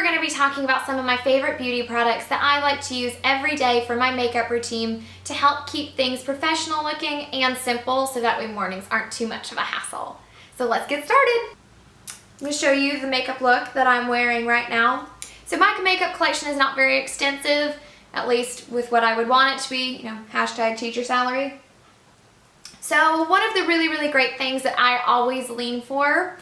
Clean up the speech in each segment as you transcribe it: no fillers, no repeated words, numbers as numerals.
we're going to be talking about some of my favorite beauty products that I like to use every day for my makeup routine to help keep things professional looking and simple so that way mornings aren't too much of a hassle. So let's get started. I'm going to show you the makeup look that I'm wearing right now. So my makeup collection is not very extensive, at least with what I would want it to be, you know, hashtag teacher salary. So one of the really great things that I always lean for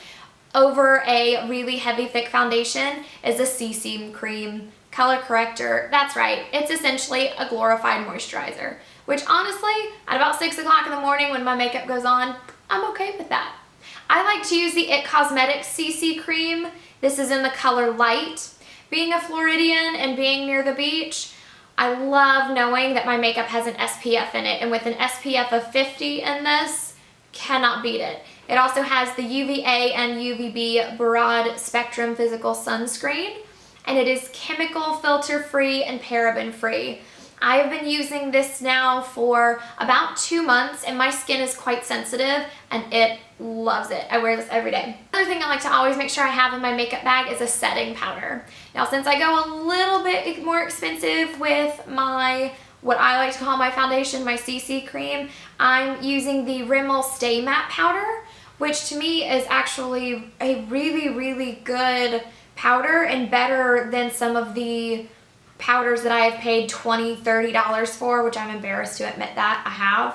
over a really heavy thick foundation is a CC cream color corrector. That's right, it's essentially a glorified moisturizer, which honestly, at about 6 o'clock in the morning when my makeup goes on, I'm okay with that. I like to use the IT Cosmetics CC cream. This is in the color Light. Being a Floridian and being near the beach, I love knowing that my makeup has an SPF in it, and with an SPF of 50 in this, cannot beat it. It also has the UVA and UVB broad spectrum physical sunscreen, and it is chemical filter free and paraben free. I have been using this now for about 2 months and my skin is quite sensitive and it loves it. I wear this every day. Another thing I like to always make sure I have in my makeup bag is a setting powder. Now since I go a little bit more expensive with my what I like to call my foundation, my CC cream, I'm using the Rimmel Stay Matte powder, which to me is actually a really good powder and better than some of the powders that I have paid $20, $30 for, which I'm embarrassed to admit that I have.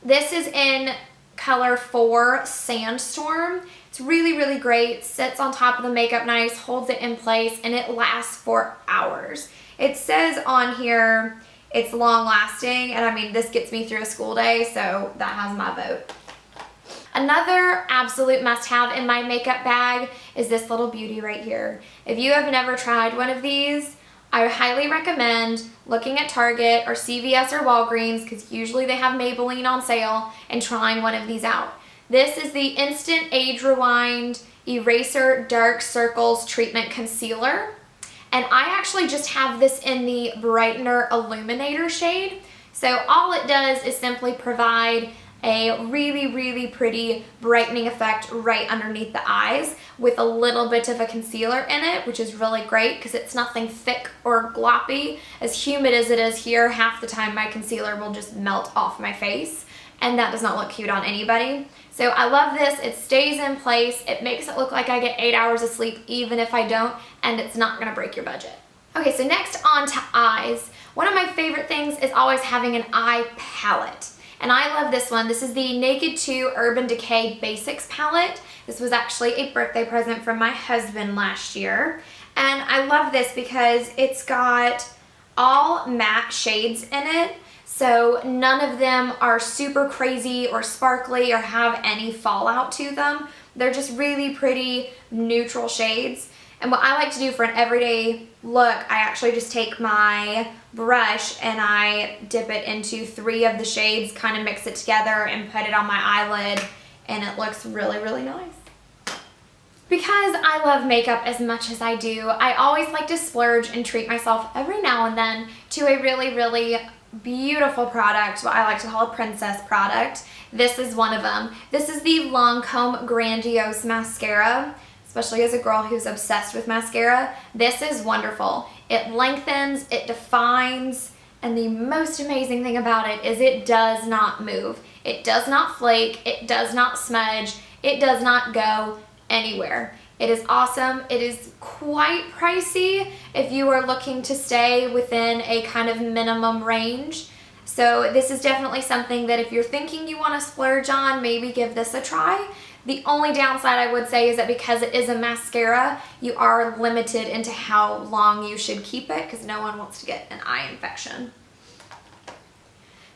This is in color 4 Sandstorm. It's really great, sits on top of the makeup nice, holds it in place, and it lasts for hours. It says on here it's long lasting, and I mean this gets me through a school day, so that has my vote. Another absolute must-have in my makeup bag is this little beauty right here. If you have never tried one of these, I highly recommend looking at Target or CVS or Walgreens, because usually they have Maybelline on sale, and trying one of these out. This is the Instant Age Rewind Eraser Dark Circles Treatment Concealer. And I actually just have this in the Brightener Illuminator shade. So all it does is simply provide a really pretty brightening effect right underneath the eyes with a little bit of a concealer in it, which is really great because it's nothing thick or gloppy. As humid as it is here, half the time my concealer will just melt off my face, and that does not look cute on anybody. So I love this. It stays in place. It makes it look like I get 8 hours of sleep even if I don't, and it's not gonna break your budget. Okay, so next on to eyes. One of my favorite things is always having an eye palette. And I love this one. This is the Naked 2 Urban Decay Basics palette. This was actually a birthday present from my husband last year. And I love this because it's got all matte shades in it. So none of them are super crazy or sparkly or have any fallout to them. They're just really pretty neutral shades. And what I like to do for an everyday look, I actually just take my brush and I dip it into 3 of the shades, kind of mix it together and put it on my eyelid, and it looks really nice. Because I love makeup as much as I do, I always like to splurge and treat myself every now and then to a really beautiful product, what I like to call a princess product. This is one of them. This is the Lancome Grandiose Mascara. Especially as a girl who's obsessed with mascara, this is wonderful. It lengthens, it defines, and the most amazing thing about it is it does not move. It does not flake, it does not smudge, it does not go anywhere. It is awesome. It is quite pricey if you are looking to stay within a kind of minimum range. So this is definitely something that if you're thinking you want to splurge on, maybe give this a try. The only downside I would say is that because it is a mascara, you are limited into how long you should keep it because no one wants to get an eye infection.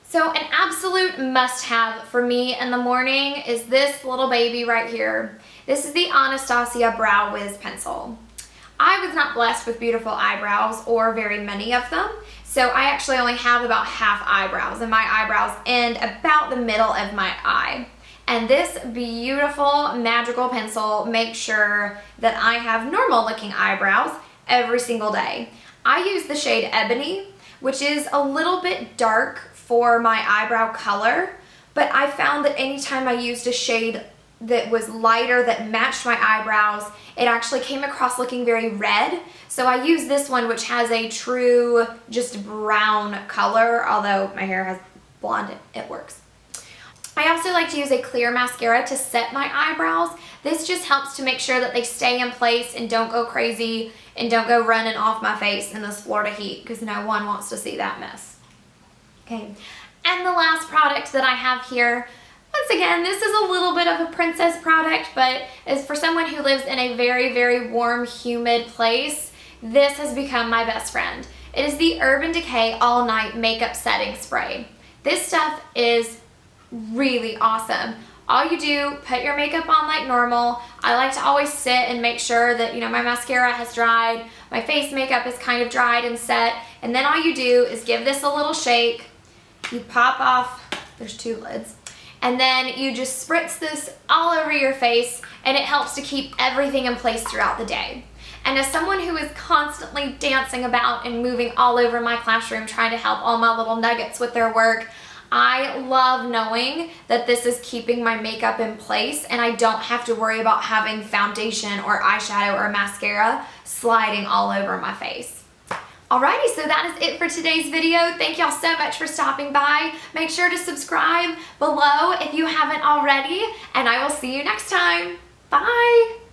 So an absolute must-have for me in the morning is this little baby right here. This is the Anastasia Brow Wiz Pencil. I was not blessed with beautiful eyebrows or very many of them, so I actually only have about half eyebrows, and my eyebrows end about the middle of my eye. And this beautiful magical pencil makes sure that I have normal looking eyebrows every single day. I use the shade Ebony, which is a little bit dark for my eyebrow color, but I found that anytime I used a shade that was lighter that matched my eyebrows. It actually came across looking very red. So I used this one, which has a true just brown color, although my hair has blonde, it works. I also like to use a clear mascara to set my eyebrows. This just helps to make sure that they stay in place and don't go crazy and don't go running off my face in this Florida heat, because no one wants to see that mess. Okay, and the last product that I have here, once again, this is a little bit of a princess product, but is for someone who lives in a very, very warm, humid place, this has become my best friend. It is the Urban Decay All Night Makeup Setting Spray. This stuff is really awesome. All you do, put your makeup on like normal. I like to always sit and make sure that, you know, my mascara has dried, my face makeup is kind of dried and set, and then all you do is give this a little shake. You pop off, there's 2 lids, and then you just spritz this all over your face, and it helps to keep everything in place throughout the day. And as someone who is constantly dancing about and moving all over my classroom trying to help all my little nuggets with their work, I love knowing that this is keeping my makeup in place and I don't have to worry about having foundation or eyeshadow or mascara sliding all over my face. Alrighty, so that is it for today's video. Thank y'all so much for stopping by. Make sure to subscribe below if you haven't already, and I will see you next time. Bye!